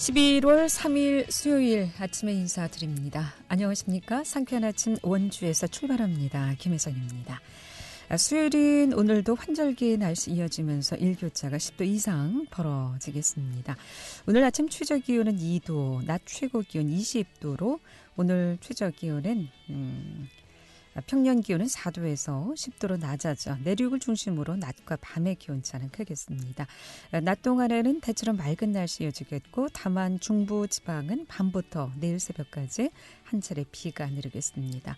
11월 3일 수요일 아침에 인사드립니다. 안녕하십니까? 상쾌한 아침 원주에서 출발합니다. 김혜선입니다. 수요일인 오늘도 환절기 날씨 이어지면서 일교차가 10도 이상 벌어지겠습니다. 오늘 아침 최저기온은 2도, 낮 최고기온 20도로 오늘 최저기온은 평년 기온은 4도에서 10도로 낮아져 내륙을 중심으로 낮과 밤의 기온차는 크겠습니다. 낮 동안에는 대체로 맑은 날씨 이어지겠고 다만 중부 지방은 밤부터 내일 새벽까지 한 차례 비가 내리겠습니다.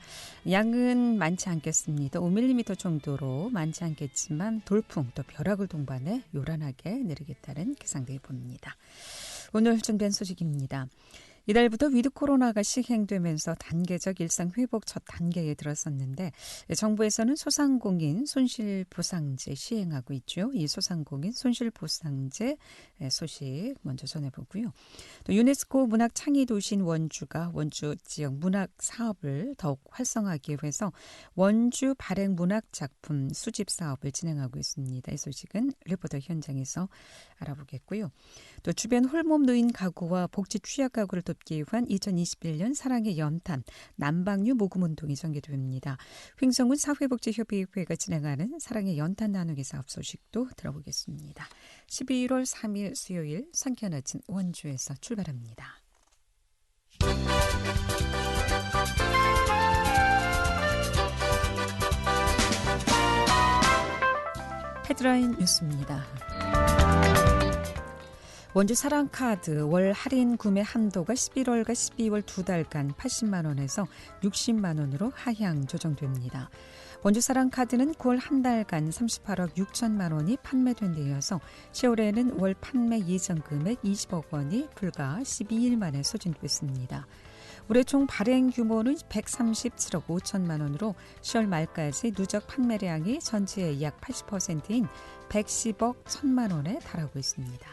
양은 많지 않겠습니다. 5mm 정도로 많지 않겠지만 돌풍 또 벼락을 동반해 요란하게 내리겠다는 계상되어 봅니다. 오늘 준비한 소식입니다. 이달부터 위드 코로나가 시행되면서 단계적 일상 회복 첫 단계에 들어섰는데 정부에서는 소상공인 손실보상제 시행하고 있죠. 이 소상공인 손실보상제 소식 먼저 전해보고요. 또 유네스코 문학창의도시인 원주가 원주 지역 문학 사업을 더욱 활성화하기 위해서 원주 발행 문학작품 수집 사업을 진행하고 있습니다. 이 소식은 리포터 현장에서 알아보겠고요. 또 주변 홀몸 노인 가구와 복지 취약 가구를 돕기 위한 2021년 사랑의 연탄 남방류 모금운동이 전개됩니다. 횡성군 사회복지협의회가 진행하는 사랑의 연탄 나누기 사업 소식도 들어보겠습니다. 12월 3일 수요일 상쾌한 아침 원주에서 출발합니다. 헤드라인 뉴스입니다. 원주 사랑카드 월 할인 구매 한도가 11월과 12월 두 달간 80만 원에서 60만 원으로 하향 조정됩니다. 원주 사랑카드는 9월 한 달간 38억 6천만 원이 판매된 데 이어서 10월에는 월 판매 예정 금액 20억 원이 불과 12일 만에 소진됐습니다. 올해 총 발행 규모는 137억 5천만 원으로 10월 말까지 누적 판매량이 전체의 약 80%인 110억 1천만 원에 달하고 있습니다.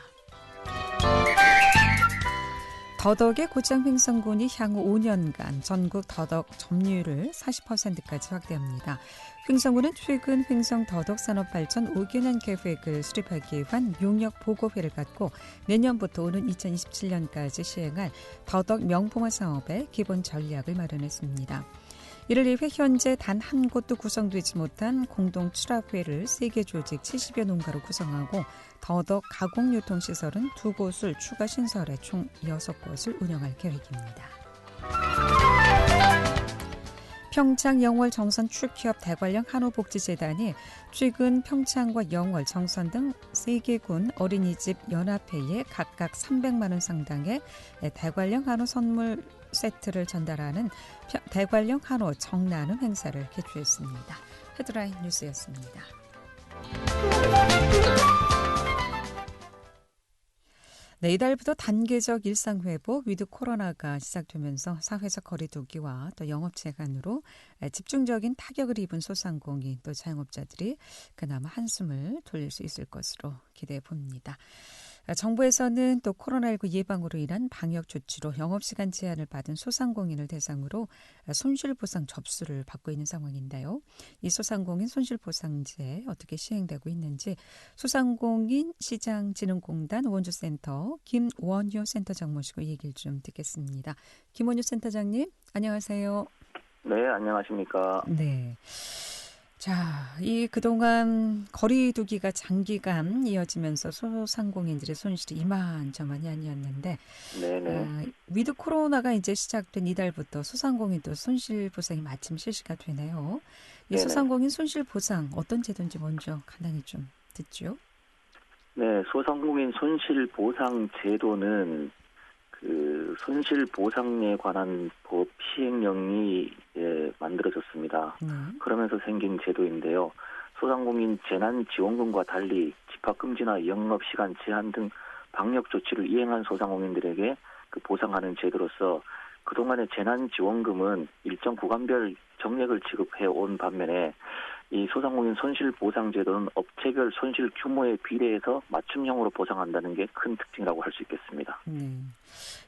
더덕의 고장 횡성군이 향후 5년간 전국 더덕 점유율을 40%까지 확대합니다. 횡성군은 최근 횡성 더덕 산업발전 5개년 계획을 수립하기 위한 용역 보고회를 갖고 내년부터 오는 2027년까지 시행할 더덕 명품화 사업의 기본 전략을 마련했습니다. 이를 위해 현재 단 한 곳도 구성되지 못한 공동 출합회를 3개 조직 70여 농가로 구성하고 더덕 가공유통시설은 2곳을 추가 신설해 총 6곳을 운영할 계획입니다. 평창 영월 정선 축협 대관령 한우복지재단이 최근 평창과 영월 정선 등 3개군 어린이집 연합회에 각각 300만 원 상당의 대관령 한우 선물 세트를 전달하는 대관령 한우 정나눔 행사를 개최했습니다. 헤드라인 뉴스였습니다. 네, 이달부터 단계적 일상회복 위드 코로나가 시작되면서 사회적 거리두기와 또 영업 제한으로 집중적인 타격을 입은 소상공인 또 자영업자들이 그나마 한숨을 돌릴 수 있을 것으로 기대해 봅니다. 정부에서는 또 코로나19 예방으로 인한 방역 조치로 영업시간 제한을 받은 소상공인을 대상으로 손실보상 접수를 받고 있는 상황인데요. 이 소상공인 손실보상제 어떻게 시행되고 있는지 소상공인 시장진흥공단 원주센터 김원효 센터장 모시고 얘기를 좀 듣겠습니다. 김원효 센터장님, 안녕하세요. 네, 안녕하십니까. 네. 자, 이 그동안 거리두기가 장기간 이어지면서 소상공인들의 손실이 이만저만이 아니었는데 위드 코로나가 이제 시작된 이달부터 소상공인도 손실보상이 마침 실시가 되네요. 이 소상공인 손실보상 어떤 제도인지 먼저 간단히 좀 듣죠. 네, 소상공인 손실보상 제도는 손실보상에 관한 법 시행령이 만들어졌습니다. 그러면서 생긴 제도인데요. 소상공인 재난지원금과 달리 집합금지나 영업시간 제한 등 방역 조치를 이행한 소상공인들에게 보상하는 제도로서 그동안의 재난지원금은 일정 구간별 정액을 지급해 온 반면에 이 소상공인 손실보상제도는 업체별 손실 규모에 비례해서 맞춤형으로 보상한다는 게 큰 특징이라고 할 수 있겠습니다.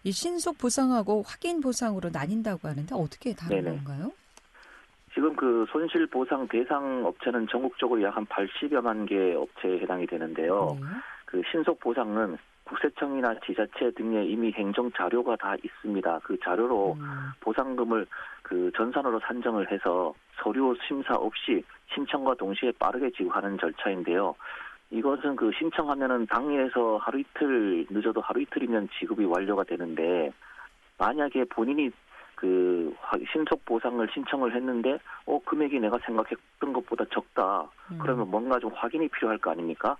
이 신속 보상하고 확인 보상으로 나뉜다고 하는데 어떻게 다른 건가요? 지금 손실보상 대상 업체는 전국적으로 약 한 80여만 개 업체에 해당이 되는데요. 그 신속 보상은 국세청이나 지자체 등에 이미 행정 자료가 다 있습니다. 그 자료로 보상금을 그 전산으로 산정을 해서 서류 심사 없이 신청과 동시에 빠르게 지급하는 절차인데요. 이것은 그 신청하면은 당일에서 하루 이틀 늦어도 하루 이틀이면 지급이 완료가 되는데 만약에 본인이 그 신속 보상을 신청을 했는데 금액이 내가 생각했던 것보다 적다. 그러면 뭔가 좀 확인이 필요할 거 아닙니까?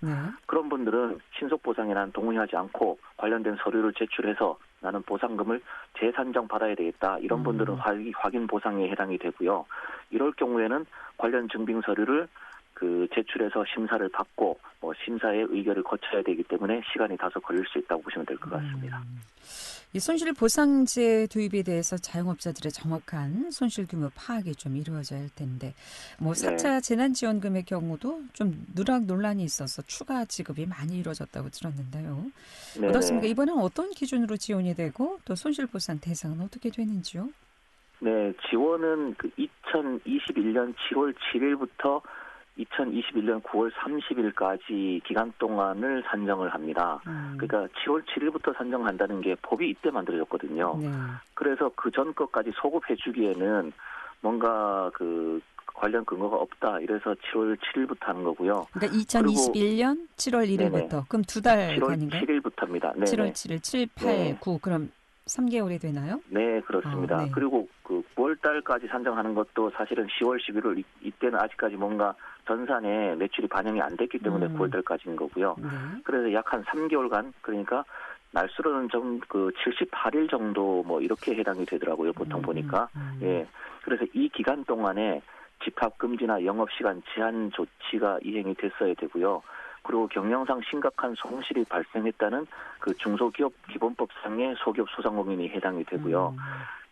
그런 분들은 신속 보상에 난 동의하지 않고 관련된 서류를 제출해서 나는 보상금을 재산정 받아야 되겠다. 이런 분들은 확인 보상에 해당이 되고요. 이럴 경우에는 관련 증빙 서류를 그 제출해서 심사를 받고 심사의 의결을 거쳐야 되기 때문에 시간이 다소 걸릴 수 있다고 보시면 될 것 같습니다. 이 손실보상제 도입에 대해서 자영업자들의 정확한 손실 규모 파악이 좀 이루어져야 할 텐데 4차 재난지원금의 경우도 좀 누락 논란이 있어서 추가 지급이 많이 이루어졌다고 들었는데요. 네네. 어떻습니까? 이번엔 어떤 기준으로 지원이 되고 또 손실보상 대상은 어떻게 되는지요? 네, 지원은 그 2021년 7월 7일부터 2021년 9월 30일까지 기간 동안을 산정을 합니다. 그러니까 7월 7일부터 산정한다는 게 법이 이때 만들어졌거든요. 그래서 그 전 것까지 소급해 주기에는 뭔가 그 관련 근거가 없다. 이래서 7월 7일부터 하는 거고요. 그러니까 2021년 7월 1일부터. 네네. 그럼 2달간인가요? 7월 7일부터입니다. 네네. 7월 7일, 7, 8, 9. 그럼 3개월이 되나요? 네, 그렇습니다. 네. 그리고 그 9월 달까지 산정하는 것도 사실은 10월, 11월 이때는 아직까지 뭔가 전산에 매출이 반영이 안 됐기 때문에 9월 달까지인 거고요. 그래서 약 한 3개월간 그러니까 날수로는 좀 그 78일 정도 뭐 이렇게 해당이 되더라고요. 보통 보니까. 예. 그래서 이 기간 동안에 집합 금지나 영업 시간 제한 조치가 이행이 됐어야 되고요. 그리고 경영상 심각한 손실이 발생했다는 그 중소기업 기본법상의 소기업 소상공인이 해당이 되고요.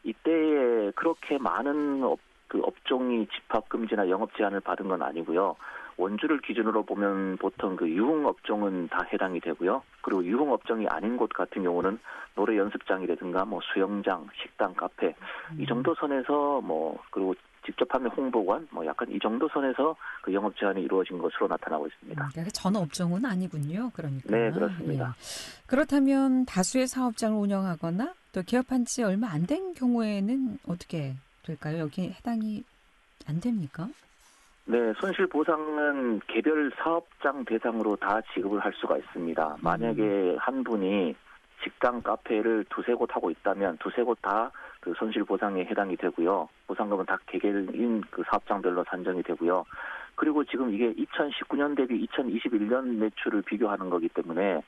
이때에 그렇게 많은 그 업종이 집합 금지나 영업 제한을 받은 건 아니고요. 원주를 기준으로 보면 보통 그 유흥업종은 다 해당이 되고요. 그리고 유흥업종이 아닌 곳 같은 경우는 노래 연습장이라든가 뭐 수영장, 식당, 카페 이 정도 선에서 그리고 직접 판매 홍보관 약간 이 정도 선에서 그 영업 제한이 이루어진 것으로 나타나고 있습니다. 그러니까 전 업종은 아니군요. 그러니까. 네, 그렇습니다. 예. 그렇다면 다수의 사업장을 운영하거나 또 개업한 지 얼마 안 된 경우에는 어떻게 될까요? 여기 해당이 안 됩니까? 네, 손실보상은 개별 사업장 대상으로 다 지급을 할 수가 있습니다. 만약에 한 분이 식당, 카페를 두세 곳 하고 있다면 두세 곳 다 그 손실보상에 해당이 되고요. 보상금은 다 개개인 그 사업장별로 산정이 되고요. 그리고 지금 이게 2019년 대비 2021년 매출을 비교하는 거기 때문에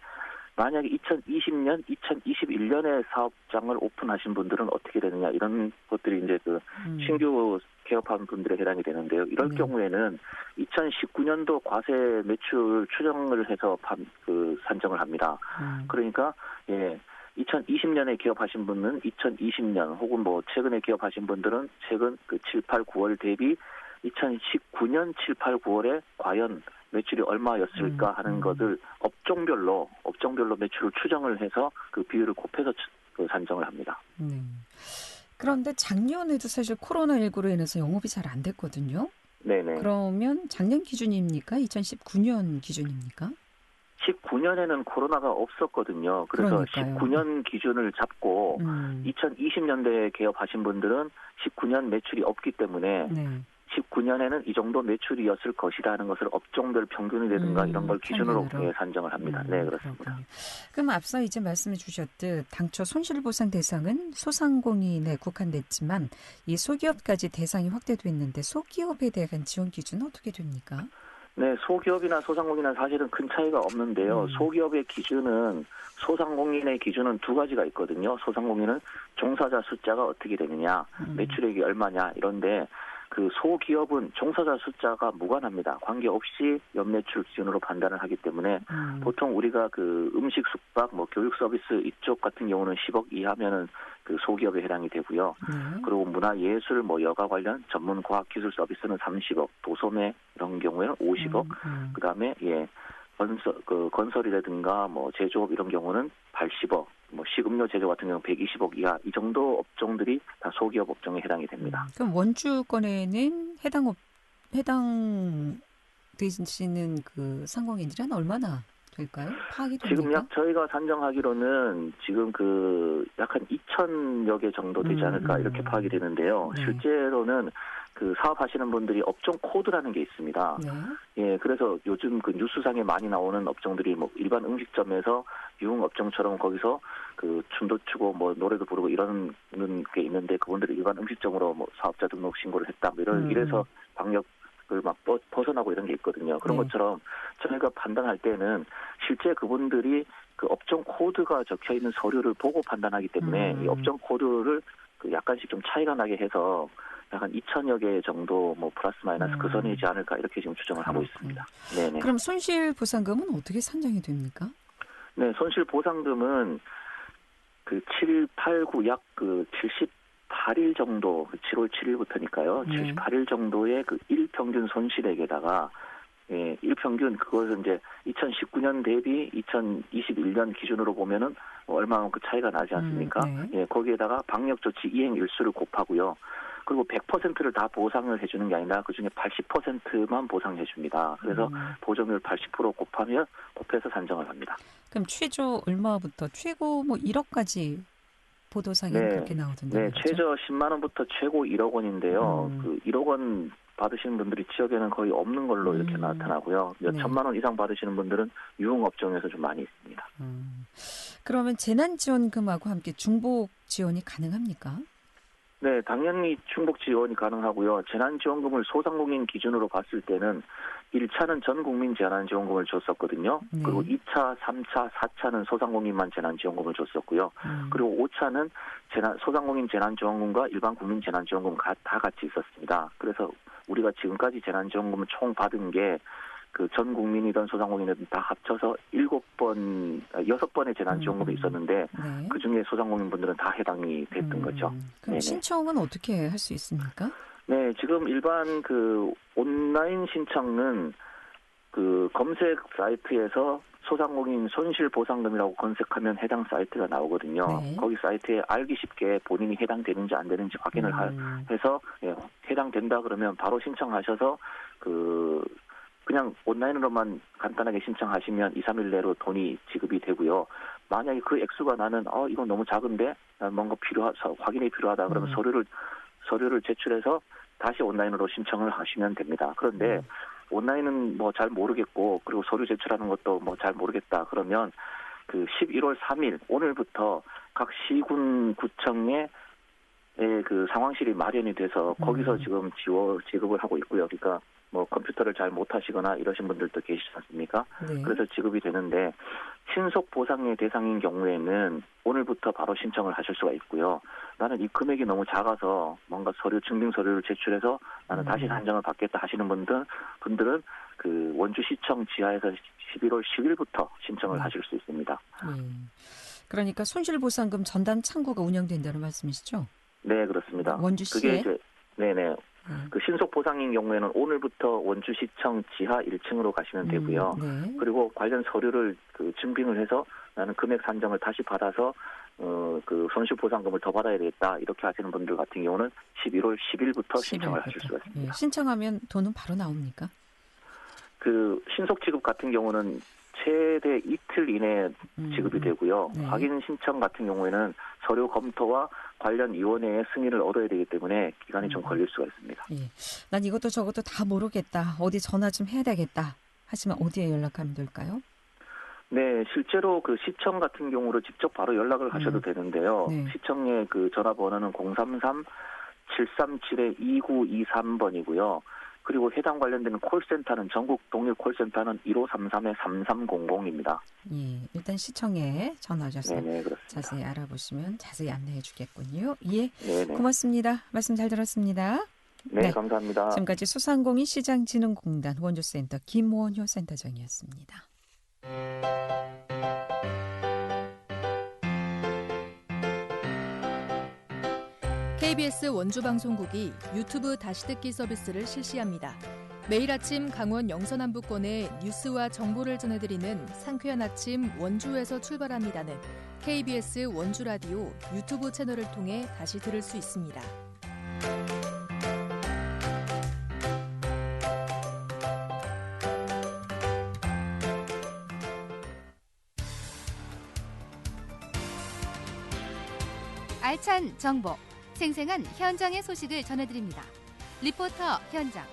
만약에 2020년, 2021년에 사업장을 오픈하신 분들은 어떻게 되느냐 이런 것들이 이제 그 신규 개업한 분들에 해당이 되는데요. 이럴 경우에는 2019년도 과세 매출 추정을 해서 산정을 합니다. 그러니까 2020년에 개업하신 분은 2020년 혹은 뭐 최근에 개업하신 분들은 최근 그 7, 8, 9월 대비 2019년 7, 8, 9월에 과연 매출이 얼마였을까 하는 것을 업종별로 매출을 추정을 해서 그 비율을 곱해서 산정을 합니다. 그런데 작년에도 사실 코로나19로 인해서 영업이 잘 안 됐거든요. 네네. 그러면 작년 기준입니까? 2019년 기준입니까? 19년에는 코로나가 없었거든요. 그래서 그러니까요. 19년 기준을 잡고 2020년대에 개업하신 분들은 19년 매출이 없기 때문에 19년에는 이 정도 매출이었을 것이라는 것을 업종별 평균이라든가 이런 걸 기준으로 산정을 합니다. 네, 그렇습니다. 그렇군요. 그럼 앞서 이제 말씀해 주셨듯 당초 손실보상 대상은 소상공인에 국한됐지만 이 소기업까지 대상이 확대됐는데 소기업에 대한 지원 기준은 어떻게 됩니까? 네, 소기업이나 소상공인은 사실은 큰 차이가 없는데요. 소기업의 기준은 소상공인의 기준은 두 가지가 있거든요. 소상공인은 종사자 숫자가 어떻게 되느냐, 매출액이 얼마냐 이런데 그 소기업은 종사자 숫자가 무관합니다. 관계없이 연매출 기준으로 판단을 하기 때문에 보통 우리가 그 음식 숙박, 교육 서비스 이쪽 같은 경우는 10억 이하면은 그 소기업에 해당이 되고요. 그리고 문화예술, 여가 관련 전문 과학 기술 서비스는 30억, 도소매 이런 경우에는 50억, 그다음에 건설이라든가 제조업 이런 경우는 80억, 식음료 제조 같은 경우는 120억 이하 이 정도 업종들이 다 소기업 업종에 해당이 됩니다. 그럼 원주권에는 해당 되시는 그 상공인들은 얼마나 될까요? 파악이 됩니까? 지금 약 저희가 산정하기로는 지금 약 한 2,000여 개 정도 되지 않을까 이렇게 파악이 되는데요. 네. 실제로는 사업하시는 분들이 업종 코드라는 게 있습니다. 네. 예, 그래서 요즘 뉴스상에 많이 나오는 업종들이 뭐 일반 음식점에서 유흥 업종처럼 거기서 춤도 추고 뭐 노래도 부르고 이러는 게 있는데 그분들이 일반 음식점으로 뭐 사업자 등록 신고를 했다 뭐 이래서 방역을 막 벗어나고 이런 게 있거든요. 그런 것처럼 저희가 판단할 때는 실제 그분들이 업종 코드가 적혀 있는 서류를 보고 판단하기 때문에 이 업종 코드를 약간씩 좀 차이가 나게 해서 약 한 2,000여 개 정도 뭐 플러스 마이너스 그 선이지 않을까 이렇게 지금 추정을 하고 있습니다. 네네. 그럼 손실 보상금은 어떻게 산정이 됩니까? 네, 손실 보상금은 7, 8, 9 약 78일 정도 7월 7일부터니까요. 78일 정도의 일평균 손실액에다가 예, 일평균 그것은 이제 2019년 대비 2021년 기준으로 보면은 얼마만큼 차이가 나지 않습니까? 네. 예, 거기에다가 방역 조치 이행 일수를 곱하고요. 그리고 100%를 다 보상을 해주는 게 아니라 그중에 80%만 보상해 줍니다. 그래서 보정률 80% 곱해서 산정을 합니다. 그럼 최저 얼마부터 최고 뭐 1억까지 보도상에 그렇게 나오던데. 네, 그렇죠? 최저 10만 원부터 최고 1억 원인데요. 1억 원 받으시는 분들이 지역에는 거의 없는 걸로 이렇게 나타나고요. 몇 천만 원 이상 받으시는 분들은 유흥업종에서 좀 많이 있습니다. 그러면 재난지원금하고 함께 중복 지원이 가능합니까? 네, 당연히 중복 지원이 가능하고요. 재난지원금을 소상공인 기준으로 봤을 때는 1차는 전 국민 재난지원금을 줬었거든요. 네. 그리고 2차, 3차, 4차는 소상공인만 재난지원금을 줬었고요. 그리고 5차는 소상공인 재난지원금과 일반 국민 재난지원금 다 같이 있었습니다. 그래서 우리가 지금까지 재난지원금을 총 받은 게 전 국민이든 소상공인이든 다 합쳐서 6번의 재난지원금이 있었는데 그중에 소상공인분들은 다 해당이 됐던 거죠. 그럼 네네. 신청은 어떻게 할 수 있습니까? 네, 지금 일반 온라인 신청은 검색 사이트에서 소상공인 손실보상금이라고 검색하면 해당 사이트가 나오거든요. 네. 거기 사이트에 알기 쉽게 본인이 해당되는지 안 되는지 확인을 해서 해당된다 그러면 바로 신청하셔서 그냥 온라인으로만 간단하게 신청하시면 2, 3일 내로 돈이 지급이 되고요. 만약에 그 액수가 나는 이건 너무 작은데 뭔가 확인이 필요하다 그러면 서류를 제출해서 다시 온라인으로 신청을 하시면 됩니다. 그런데 온라인은 뭐 잘 모르겠고 그리고 서류 제출하는 것도 뭐 잘 모르겠다 그러면 11월 3일 오늘부터 각 시군 구청에 상황실이 마련이 돼서 거기서 지금 지급을 하고 있고요. 그러니까 뭐 컴퓨터를 잘 못하시거나 이러신 분들도 계시지 않습니까? 네. 그래서 지급이 되는데 신속 보상의 대상인 경우에는 오늘부터 바로 신청을 하실 수가 있고요. 나는 이 금액이 너무 작아서 뭔가 증빙 서류를 제출해서 나는 다시 산정을 받겠다 하시는 분들은 원주시청 지하에서 11월 10일부터 신청을 하실 수 있습니다. 그러니까 손실보상금 전담 창구가 운영된다는 말씀이시죠? 네, 그렇습니다. 원주시에? 그게 네네. 신속 보상인 경우에는 오늘부터 원주시청 지하 1층으로 가시면 되고요. 네. 그리고 관련 서류를 증빙을 해서 나는 금액 산정을 다시 받아서 손실 보상금을 더 받아야 되겠다 이렇게 하시는 분들 같은 경우는 11월 10일부터 신청을 하실 수가 있습니다. 신청하면 돈은 바로 나옵니까? 신속 지급 같은 경우는 최대 이틀 이내에 지급이 되고요. 네. 확인 신청 같은 경우에는 서류 검토와 관련 위원회의 승인을 얻어야 되기 때문에 기간이 좀 걸릴 수가 있습니다. 예. 난 이것도 저것도 다 모르겠다. 어디 전화 좀 해야 되겠다 하시면 어디에 연락하면 될까요? 네, 실제로 시청 같은 경우로 직접 바로 연락을 하셔도 되는데요. 네. 시청의 전화번호는 033-737-2923번이고요. 그리고 해당 관련된 콜센터는 전국 동일 콜센터는 1533-3300입니다. 예, 일단 시청에 전화하셔서 자세히 알아보시면 자세히 안내해 주겠군요. 예, 네네. 고맙습니다. 말씀 잘 들었습니다. 네, 감사합니다. 지금까지 소상공인 시장진흥공단 원주센터 김원효 센터장이었습니다. KBS 원주방송국이 유튜브 다시 듣기 서비스를 실시합니다. 매일 아침 강원 영서남부권의 뉴스와 정보를 전해드리는 상쾌한 아침 원주에서 출발합니다는 KBS 원주라디오 유튜브 채널을 통해 다시 들을 수 있습니다. 알찬 정보, 생생한 현장의 소식을 전해드립니다. 리포터 현장.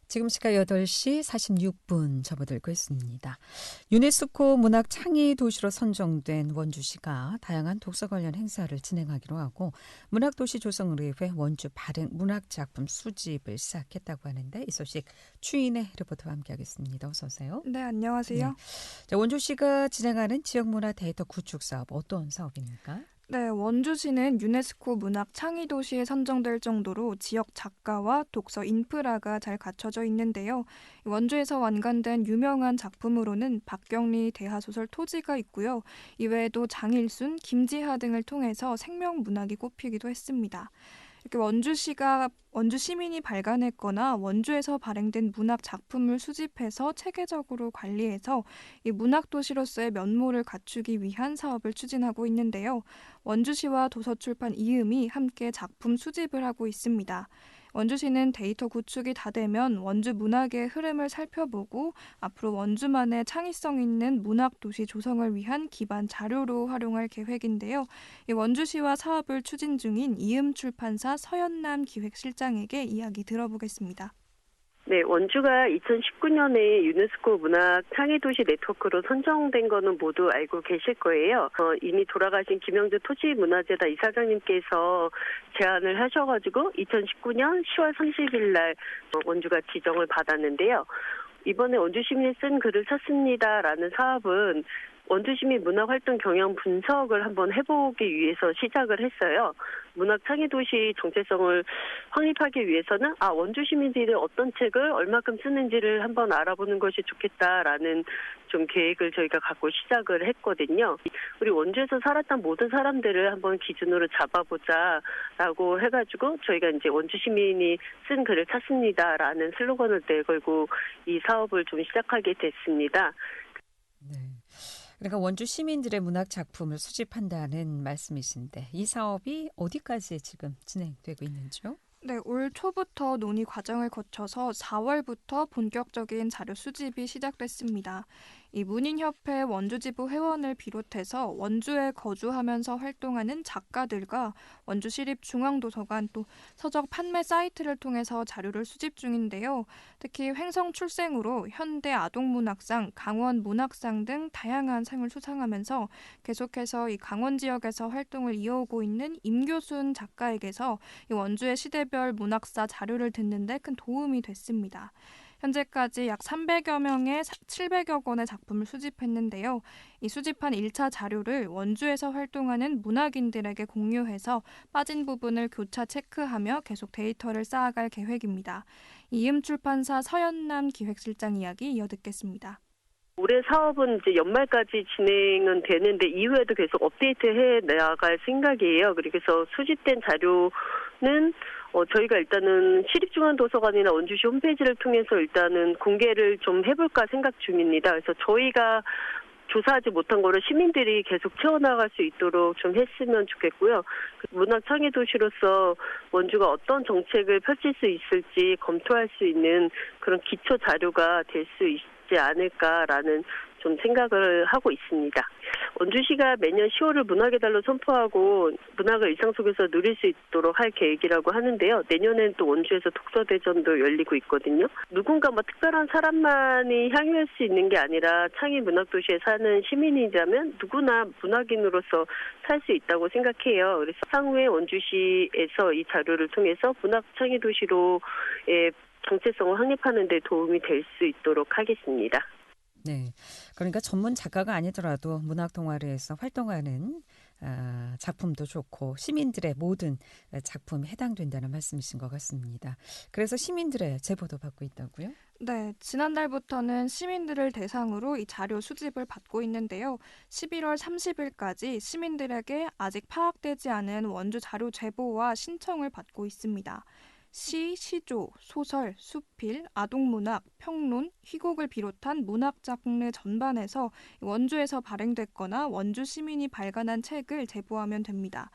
지금 시각 8시 46분 접어들고 있습니다. 유네스코 문학 창의 도시로 선정된 원주시가 다양한 독서 관련 행사를 진행하기로 하고 문학도시 조성의회 원주 발행 문학작품 수집을 시작했다고 하는데 이 소식 추인의 리포터와 함께하겠습니다. 어서 오세요. 네, 안녕하세요. 네. 자, 원주시가 진행하는 지역문화 데이터 구축 사업 어떤 사업입니까? 네, 원주시는 유네스코 문학 창의 도시에 선정될 정도로 지역 작가와 독서 인프라가 잘 갖춰져 있는데요. 원주에서 완간된 유명한 작품으로는 박경리 대하소설 토지가 있고요. 이외에도 장일순, 김지하 등을 통해서 생명문학이 꼽히기도 했습니다. 이렇게 원주 시민이 발간했거나 원주에서 발행된 문학 작품을 수집해서 체계적으로 관리해서 이 문학 도시로서의 면모를 갖추기 위한 사업을 추진하고 있는데요. 원주시와 도서출판 이음이 함께 작품 수집을 하고 있습니다. 원주시는 데이터 구축이 다 되면 원주 문학의 흐름을 살펴보고 앞으로 원주만의 창의성 있는 문학 도시 조성을 위한 기반 자료로 활용할 계획인데요. 이 원주시와 사업을 추진 중인 이음 출판사 서연남 기획실장에게 이야기 들어보겠습니다. 네, 원주가 2019년에 유네스코 문학 창의도시 네트워크로 선정된 거는 모두 알고 계실 거예요. 이미 돌아가신 김영주 토지문화재단 이사장님께서 제안을 하셔가지고 2019년 10월 30일 날 원주가 지정을 받았는데요. 이번에 원주시민이 쓴 글을 찾습니다라는 사업은 원주시민 문학활동 경영 분석을 한번 해보기 위해서 시작을 했어요. 문학창의도시 정체성을 확립하기 위해서는 원주시민들이 어떤 책을 얼마큼 쓰는지를 한번 알아보는 것이 좋겠다라는 좀 계획을 저희가 갖고 시작을 했거든요. 우리 원주에서 살았던 모든 사람들을 한번 기준으로 잡아보자라고 해가지고 저희가 이제 원주시민이 쓴 글을 찾습니다라는 슬로건을 내걸고 이 사업을 좀 시작하게 됐습니다. 네. 그러니까 원주 시민들의 문학 작품을 수집한다는 말씀이신데 이 사업이 어디까지 지금 진행되고 있는지요? 네, 올 초부터 논의 과정을 거쳐서 4월부터 본격적인 자료 수집이 시작됐습니다. 이 문인협회 원주지부 회원을 비롯해서 원주에 거주하면서 활동하는 작가들과 원주시립중앙도서관 또 서적 판매 사이트를 통해서 자료를 수집 중인데요. 특히 횡성 출생으로 현대 아동문학상, 강원 문학상 등 다양한 상을 수상하면서 계속해서 이 강원 지역에서 활동을 이어오고 있는 임교순 작가에게서 이 원주의 시대별 문학사 자료를 듣는 데 큰 도움이 됐습니다. 현재까지 약 300여 명의 700여 권의 작품을 수집했는데요. 이 수집한 1차 자료를 원주에서 활동하는 문학인들에게 공유해서 빠진 부분을 교차 체크하며 계속 데이터를 쌓아갈 계획입니다. 이음 출판사 서연남 기획실장 이야기 이어듣겠습니다. 올해 사업은 이제 연말까지 진행은 되는데 이후에도 계속 업데이트해 나갈 생각이에요. 그래서 수집된 자료는 저희가 일단은 시립중앙도서관이나 원주시 홈페이지를 통해서 일단은 공개를 좀 해볼까 생각 중입니다. 그래서 저희가 조사하지 못한 거를 시민들이 계속 채워나갈 수 있도록 좀 했으면 좋겠고요. 문학창의도시로서 원주가 어떤 정책을 펼칠 수 있을지 검토할 수 있는 그런 기초 자료가 될 수 있지 않을까라는 좀 생각을 하고 있습니다. 원주시가 매년 10월을 문학의 달로 선포하고 문학을 일상 속에서 누릴 수 있도록 할 계획이라고 하는데요. 내년엔 또 원주에서 독서대전도 열리고 있거든요. 누군가 특별한 사람만이 향유할 수 있는 게 아니라 창의 문학도시에 사는 시민이라면 누구나 문학인으로서 살 수 있다고 생각해요. 그래서 향후에 원주시에서 이 자료를 통해서 문학창의도시로의 정체성을 확립하는 데 도움이 될 수 있도록 하겠습니다. 네, 그러니까 전문 작가가 아니더라도 문학 동아리에서 활동하는 작품도 좋고 시민들의 모든 작품에 해당된다는 말씀이신 것 같습니다. 그래서 시민들의 제보도 받고 있다고요? 네, 지난달부터는 시민들을 대상으로 이 자료 수집을 받고 있는데요. 11월 30일까지 시민들에게 아직 파악되지 않은 원주 자료 제보와 신청을 받고 있습니다. 시, 시조, 소설, 수필, 아동문학, 평론, 희곡을 비롯한 문학 장르 전반에서 원주에서 발행됐거나 원주 시민이 발간한 책을 제보하면 됩니다.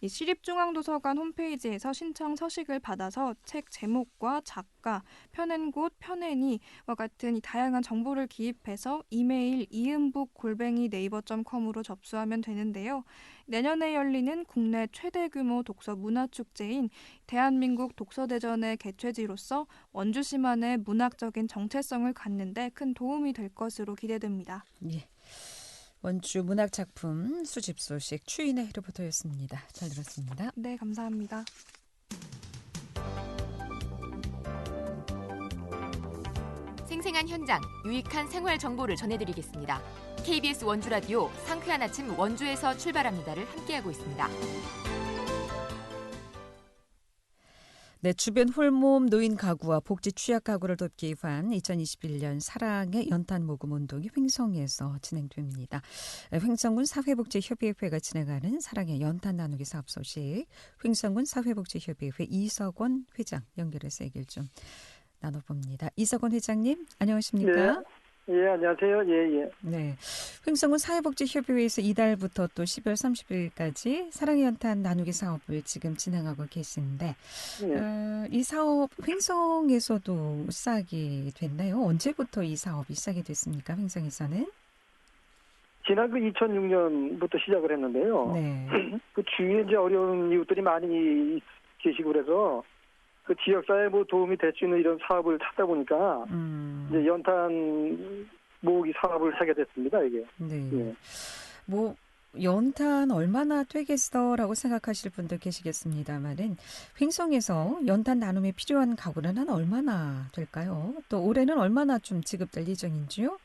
이 시립중앙도서관 홈페이지에서 신청 서식을 받아서 책 제목과 작가, 펴낸 곳, 펴내니와 같은 이 다양한 정보를 기입해서 이메일 i은북@naver.com으로 접수하면 되는데요. 내년에 열리는 국내 최대 규모 독서 문화축제인 대한민국 독서대전의 개최지로서 원주시만의 문학적인 정체성을 갖는 데 큰 도움이 될 것으로 기대됩니다. 예. 원주 문학작품 수집 소식 추인의 리포터였습니다. 잘 들었습니다. 네, 감사합니다. 생생한 현장, 유익한 생활 정보를 전해드리겠습니다. KBS 원주라디오 상쾌한 아침 원주에서 출발합니다를 함께하고 있습니다. 네, 주변 홀몸 노인 가구와 복지 취약 가구를 돕기 위한 2021년 사랑의 연탄 모금 운동이 횡성에서 진행됩니다. 횡성군 사회복지협의회가 진행하는 사랑의 연탄 나누기 사업 소식, 횡성군 사회복지협의회 이석원 회장 연결해서 얘기를 좀 나눠봅니다. 이석원 회장님, 안녕하십니까? 네. 예, 안녕하세요. 예. 네. 횡성군 사회복지협의회에서 이달부터 또 12월 30일까지 사랑의 연탄 나누기 사업을 지금 진행하고 계신데, 이 사업 횡성에서도 시작이 됐나요? 언제부터 이 사업이 시작이 됐습니까? 횡성에서는? 지난 2006년부터 시작을 했는데요. 네. 그 주위에 이제 어려운 이웃들이 많이 계시고 그래서 그 지역사회에 뭐 도움이 될 수 있는 이런 사업을 찾다 보니까 이제 연탄 모으기 사업을 하게 됐습니다. 이게. 네. 예. 뭐 연탄 얼마나 되겠어라고 생각하실 분들 계시겠습니다만은 횡성에서 연탄 나눔에 필요한 가구는 한 얼마나 될까요? 또 올해는 얼마나 좀 지급될 예정인지요?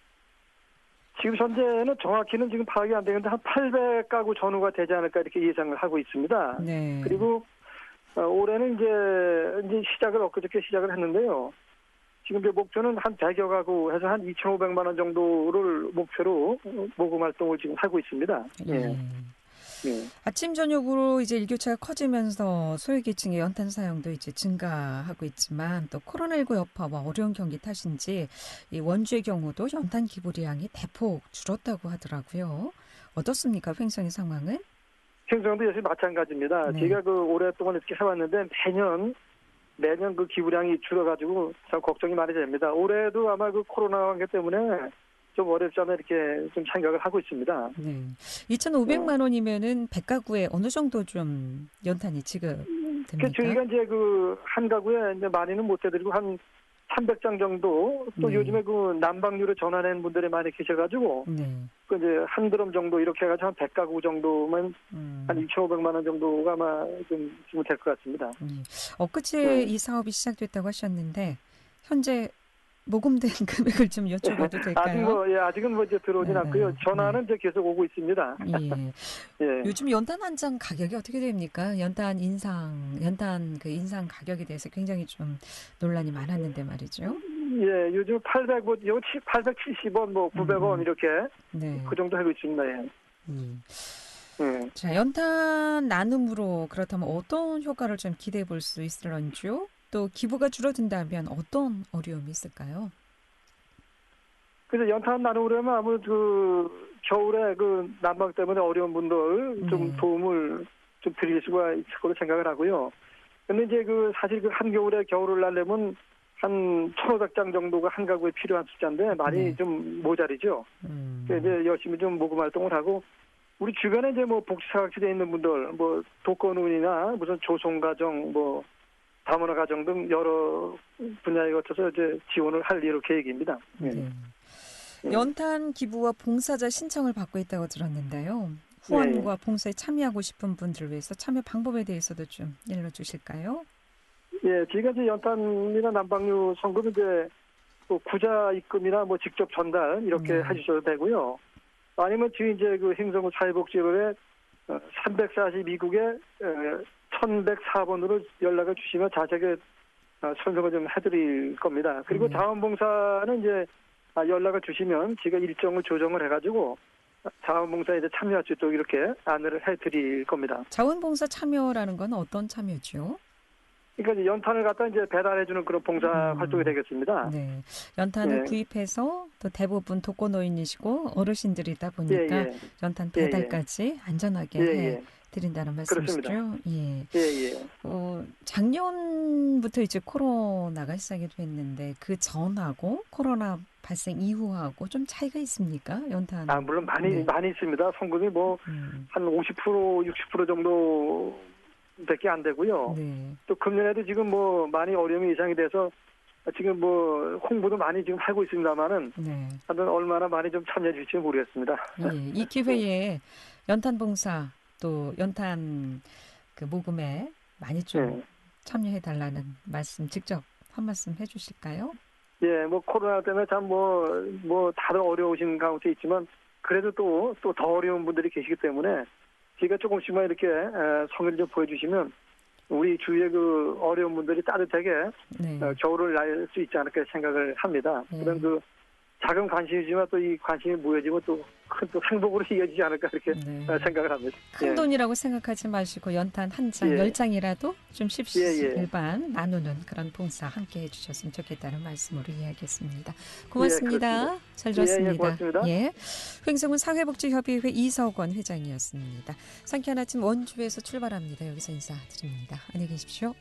지금 현재는 정확히는 지금 파악이 안 되는데 한 800가구 전후가 되지 않을까 이렇게 예상을 하고 있습니다. 네. 그리고 올해는 이제 시작을 엊그저께 시작을 했는데요. 지금 제 목표는 한 100여 가구 해서 한 2,500만 원 정도를 목표로 모금 활동을 지금 하고 있습니다. 예. 예. 아침 저녁으로 이제 일교차가 커지면서 소외계층의 연탄 사용도 이제 증가하고 있지만 또 코로나19 여파와 어려운 경기 탓인지 이 원주의 경우도 연탄 기부량이 대폭 줄었다고 하더라고요. 어떻습니까? 횡성의 상황은? 횡성도 역시 마찬가지입니다. 네. 제가 오랫동안 이렇게 해왔는데 매년 그 기부량이 줄어가지고 참 걱정이 많이 됩니다. 올해도 아마 그 코로나 관계 때문에 좀 어렵지 않나 이렇게 좀 생각을 하고 있습니다. 네. 2,500만 원이면은 100가구에 어느 정도 좀 연탄이 지급됩니까? 저희가 이제 한 가구에 이제 많이는 못 해드리고 한 300장 정도 또 네. 요즘에 난방유를 전환하는 분들이 많이 계셔가지고 네. 그 이제 한 드럼 정도 이렇게 해가지고 한 100가구 정도면 한 2,500만 원 정도가 아마 좀 주면 될 것 같습니다. 엊그제 이 사업이 시작됐다고 하셨는데 현재 모금된 금액을 좀 여쭤봐도 될까요? 아직은 이제 들어오진 않고요. 전화는 이제 계속 오고 있습니다. 예. 예. 요즘 연탄 한 장 가격이 어떻게 됩니까? 연탄 그 인상 가격에 대해서 굉장히 좀 논란이 많았는데 말이죠. 예, 요즘 870원, 900원 이렇게 네. 그 정도 하고 있습니다. 예. 자, 연탄 나눔으로 그렇다면 어떤 효과를 좀 기대해 볼 수 있을런지요? 또 기부가 줄어든다면 어떤 어려움이 있을까요? 그래서 연탄 나누려면 아무래도 겨울에 난방 때문에 어려운 분들 좀 도움을 좀 드릴 수가 있을 거로 생각을 하고요. 근데 이제 사실 한겨울에 겨울을 나려면 한 1,500장 정도가 한 가구에 필요한 숫자인데 많이 좀 모자리죠. 그래서 이제 열심히 좀 모금 활동을 하고 우리 주변에 이제 복지사각지대에 있는 분들, 독거노인이나 무슨 조송가정, 다문화 가정 등 여러 분야에 거쳐서 이제 지원을 할 예로 계획입니다. 네. 연탄 기부와 봉사자 신청을 받고 있다고 들었는데요. 후원과 봉사에 참여하고 싶은 분들을 위해서 참여 방법에 대해서도 좀 알려주실까요? 예, 저희가 이제 연탄이나 난방유 성금 이제 구자 입금이나 직접 전달 이렇게 하셔도 되고요. 아니면 저희 이제 행정구 사회복지회에 342국에 1104번으로 연락을 주시면 자세하게 설명을 좀 해드릴 겁니다. 그리고 자원봉사는 이제 연락을 주시면 제가 일정을 조정을 해가지고 자원봉사에 이제 참여할 수 있도록 이렇게 안내를 해드릴 겁니다. 자원봉사 참여라는 건 어떤 참여죠? 그러니까 연탄을 갖다 이제 배달해주는 그런 봉사 활동이 되겠습니다. 네, 연탄을 구입해서 또 대부분 독거노인이시고 어르신들이다 보니까 연탄 배달까지 안전하게 드린다는 말씀이시죠? 그렇습니다. 예. 예. 작년부터 이제 코로나가 시작이 됐는데 그 전하고 코로나 발생 이후하고 좀 차이가 있습니까? 연탄. 물론 많이 있습니다. 성금이 한 50%, 60% 정도밖에 안 되고요. 네. 또 금년에도 지금 많이 어려움이 예상이 돼서 지금 홍보도 많이 지금 하고 있습니다만은 네. 하여튼 얼마나 많이 좀 참여해 주실지 모르겠습니다. 예. 이 기회에 연탄 봉사 또 연탄 그 모금에 많이 좀 참여해 달라는 말씀 직접 한 말씀 해주실까요? 예, 코로나 때문에 참 다들 어려우신 가운데 있지만 그래도 또 더 어려운 분들이 계시기 때문에 저희가 조금씩만 이렇게 성의를 좀 보여주시면 우리 주위의 그 어려운 분들이 따뜻하게 겨울을 날 수 있지 않을까 생각을 합니다. 그런 작은 관심이지만 또 이 관심이 모여지면 또 큰 행복으로 이어지지 않을까 이렇게 생각을 합니다. 큰 돈이라고 생각하지 마시고 연탄 한 장, 10장이라도 좀 십시일반 나누는 그런 봉사 함께 해주셨으면 좋겠다는 말씀으로 이야기했습니다. 고맙습니다. 잘 들었습니다. 고맙습니다. 횡성군 사회복지협의회 이석원 회장이었습니다. 상쾌한 아침 원주에서 출발합니다. 여기서 인사드립니다. 안녕히 계십시오.